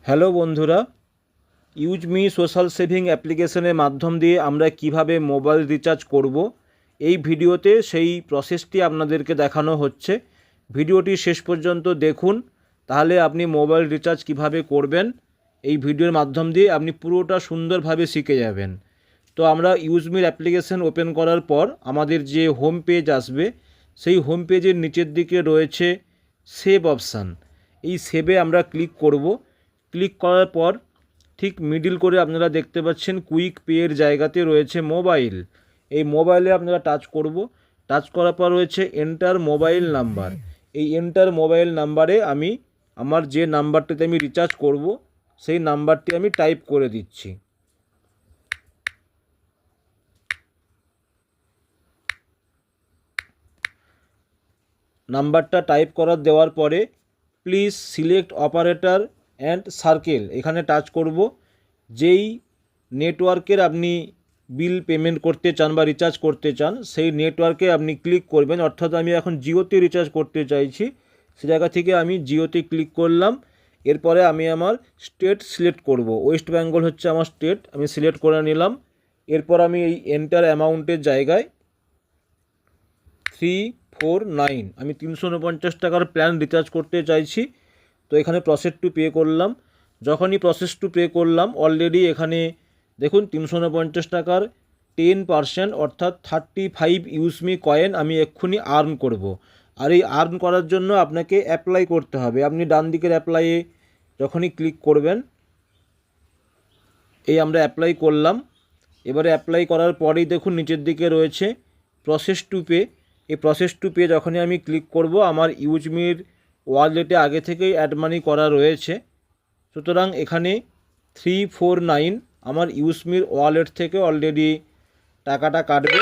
Hello বন্ধুরা, ইউজমি social saving অ্যাপ্লিকেশনের মাধ্যম দিয়ে আমরা কিভাবে মোবাইল রিচার্জ করব এই ভিডিওতে সেই প্রসেসটি আপনাদেরকে দেখানো হচ্ছে। ভিডিওটি শেষ পর্যন্ত দেখুন, তাহলে আপনি মোবাইল রিচার্জ কিভাবে করবেন এই ভিডিওর মাধ্যম দিয়ে আপনি পুরোটা সুন্দরভাবে শিখে যাবেন। তো আমরা ইউজমির অ্যাপ্লিকেশন ওপেন করার পর আমাদের যে হোম পেজ আসবে, সেই হোম পেজের নিচের দিকে রয়েছে সেভ অপশান। এই সেভে আমরা ক্লিক করব। ক্লিক করার পর ঠিক মিডিল করে আপনারা দেখতে পাচ্ছেন কুইক পেয়ের জায়গাতে রয়েছে মোবাইল। এই মোবাইলে আপনারা টাচ করব। টাচ করার পর রয়েছে এন্টার মোবাইল নাম্বার। এই এন্টার মোবাইল নাম্বারে আমি আমার যে নাম্বারটিতে আমি রিচার্জ করব সেই নাম্বারটি আমি টাইপ করে দিচ্ছি। নাম্বারটা টাইপ করার দেওয়ার পরে please select operator and circle এখানে টাচ করব। যেই নেটওয়ার্কের আপনি বিল পেমেন্ট করতে চান বা রিচার্জ করতে চান সেই নেটওয়ার্কে আপনি ক্লিক করবেন। অর্থাৎ আমি এখন জিওতে রিচার্জ করতে চাইছি, সে জায়গা থেকে আমি জিওতে ক্লিক করলাম। এরপরে আমি আমার স্টেট সিলেক্ট করব। ওয়েস্ট বেঙ্গল হচ্ছে আমার স্টেট, আমি সিলেক্ট করে নিলাম। এরপর আমি এই এন্টার অ্যামাউন্টের জায়গায় 349 আমি 349 টাকার প্ল্যান রিচার্জ করতে চাইছি। তো এখানে প্রসেস টু পে করলাম। যখনই প্রসেস টু পে করলাম অলরেডি এখানে দেখুন 349 টাকার 10% অর্থাৎ 35 ইউজমি কয়েন আমি এক্ষুনি আর্ন করব। আর এই আর্ন করার জন্য আপনাকে অ্যাপ্লাই করতে হবে। আপনি ডান দিকের অ্যাপ্লাইয়ে যখনই ক্লিক করবেন, এই আমরা অ্যাপ্লাই করলাম। এবারে অ্যাপ্লাই করার পরেই দেখুন নিচের দিকে রয়েছে প্রসেস টু পে। এই প্রসেস টু পে যখনই আমি ক্লিক করব, আমার ইউজমির ওয়ালেটে আগে থেকেই অ্যাড মানি করা রয়েছে, সুতরাং এখানে 349 আমার ইউজমির ওয়ালেট থেকে অলরেডি টাকাটা কাটবে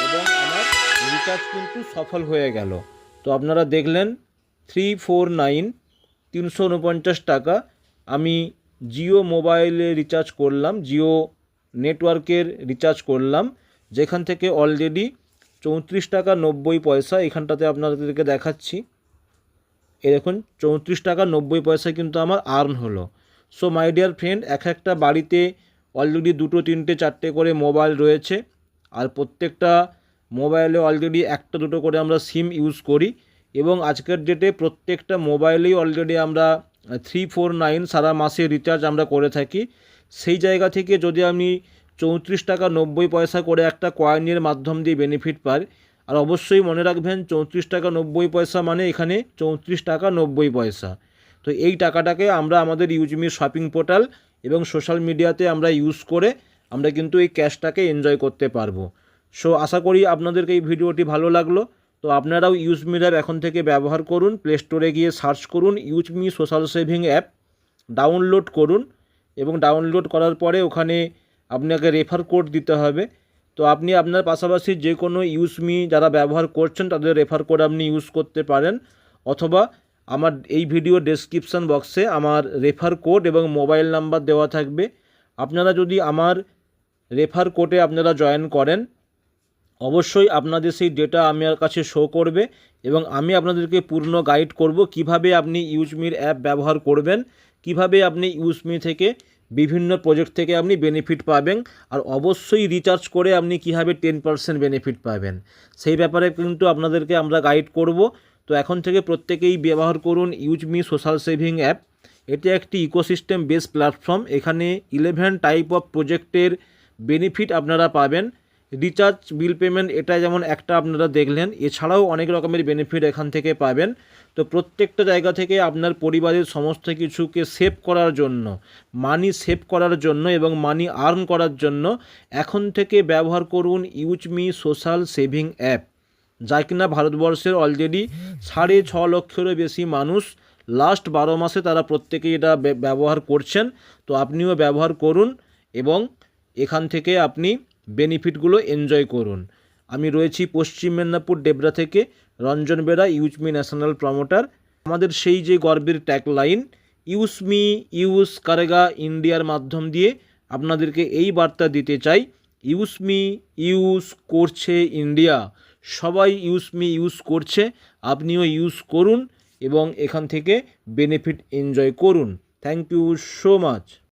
এবং আমার রিচার্জ কিন্তু সফল হয়ে গেল। তো আপনারা দেখলেন 349 349 টাকা আমি জিও মোবাইলে রিচার্জ করলাম, জিও নেটওয়ার্কের রিচার্জ করলাম, যেখান থেকে অলরেডি 34 টাকা 90 পয়সা এখানটাতে আপনাদেরকে দেখাচ্ছি। এই দেখুন 34 টাকা 90 পয়সা কিন্তু আমার আর্ন হলো। সো মাই ডিয়ার ফ্রেন্ড, একটা বাড়িতে অলরেডি 2, 3, 4 করে মোবাইল রয়েছে, আর প্রত্যেকটা মোবাইলে অলরেডি 1, 2 করে আমরা সিম ইউজ করি এবং আজকের ডেটে প্রত্যেকটা মোবাইলেই অলরেডি আমরা 349 সারা মাসে রিচার্জ আমরা করে থাকি। সেই জায়গা থেকে যদি আমি 34 টাকা 90 পয়সা করে একটা কয়েনের মাধ্যম দিয়ে বেনিফিট পাই, আর অবশ্যই মনে রাখবেন 34 টাকা 90 পয়সা মানে এখানে 34 টাকা 90 পয়সা। তো এই টাকাটাকে আমরা আমাদের ইউজমি শপিং পোর্টাল এবং সোশ্যাল মিডিয়াতে আমরা ইউজ করে আমরা কিন্তু এই ক্যাশটাকে এনজয় করতে পারবো। সো আশা করি আপনাদেরকে এই ভিডিওটি ভালো লাগলো। তো আপনারাও ইউজমি অ্যাপ এখন থেকে ব্যবহার করুন। প্লে স্টোরে গিয়ে সার্চ করুন ইউজমি সোশ্যাল সেভিং অ্যাপ, ডাউনলোড করুন এবং ডাউনলোড করার পরে ওখানে আপনাকে রেফার কোড দিতে হবে। তো আপনি আপনার পাশাপাশি যে কোনো ইউজমি যারা ব্যবহার করছেন তাদের রেফার কোড আপনি ইউজ করতে পারেন, অথবা আমার এই ভিডিও ডেসক্রিপশন বক্সে আমার রেফার কোড এবং মোবাইল নাম্বার দেওয়া থাকবে। আপনারা যদি আমার রেফার কোডে আপনারা জয়েন করেন, অবশ্যই আপনাদের সেই ডেটা আমার কাছে শো করবে এবং আমি আপনাদেরকে পূর্ণ গাইড করব কিভাবে আপনি ইউজমির অ্যাপ ব্যবহার করবেন, কিভাবে আপনি ইউজমি থেকে বিভিন্ন প্রজেক্ট থেকে আপনি বেনিফিট পাবেন, আর অবশ্যই রিচার্জ করে আপনি কীভাবে 10% বেনিফিট পাবেন সেই ব্যাপারে কিন্তু আপনাদেরকে আমরা গাইড করব। তো এখন থেকে প্রত্যেকেই ব্যবহার করুন ইউজমি সোশ্যাল সেভিং অ্যাপ। এটি একটি ইকোসিস্টেম বেস প্ল্যাটফর্ম। এখানে 11 টাইপ অফ প্রজেক্টের বেনিফিট আপনারা পাবেন। রিচার্জ, বিল পেমেন্ট, এটা যেমন একটা আপনারা দেখলেন, এছাড়াও অনেক রকমের বেনিফিট এখান থেকে পাবেন। তো প্রত্যেকটা জায়গা থেকে আপনার পরিবারের সমস্ত কিছুকে সেভ করার জন্য, মানি সেভ করার জন্য এবং মানি আর্ন করার জন্য এখন থেকে ব্যবহার করুন ইউজমি সোশ্যাল সেভিং অ্যাপ, যা কিনা ভারতবর্ষের অলরেডি 6.5 লক্ষেরও বেশি মানুষ লাস্ট 12 মাসে তারা প্রত্যেকেই এটা ব্যবহার করছেন। তো আপনিও ব্যবহার করুন এবং এখান থেকে আপনি বেনিফিটগুলো এনজয় করুন। আমি রয়েছি পশ্চিম মেদিনীপুর ডেবরা থেকে, রঞ্জন বেরা, ইউজমি ন্যাশনাল প্রমোটার। আমাদের সেই যে গর্বের ট্যাগলাইন ইউজমি ইউজ করেগা ইন্ডিয়ার মাধ্যম দিয়ে আপনাদেরকে এই বার্তা দিতে চাই, ইউজমি ইউজ করছে ইন্ডিয়া। সবাই ইউজমি ইউজ করছে, আপনিও ইউজ করুন এবং এখান থেকে বেনিফিট এনজয় করুন। Thank you so much.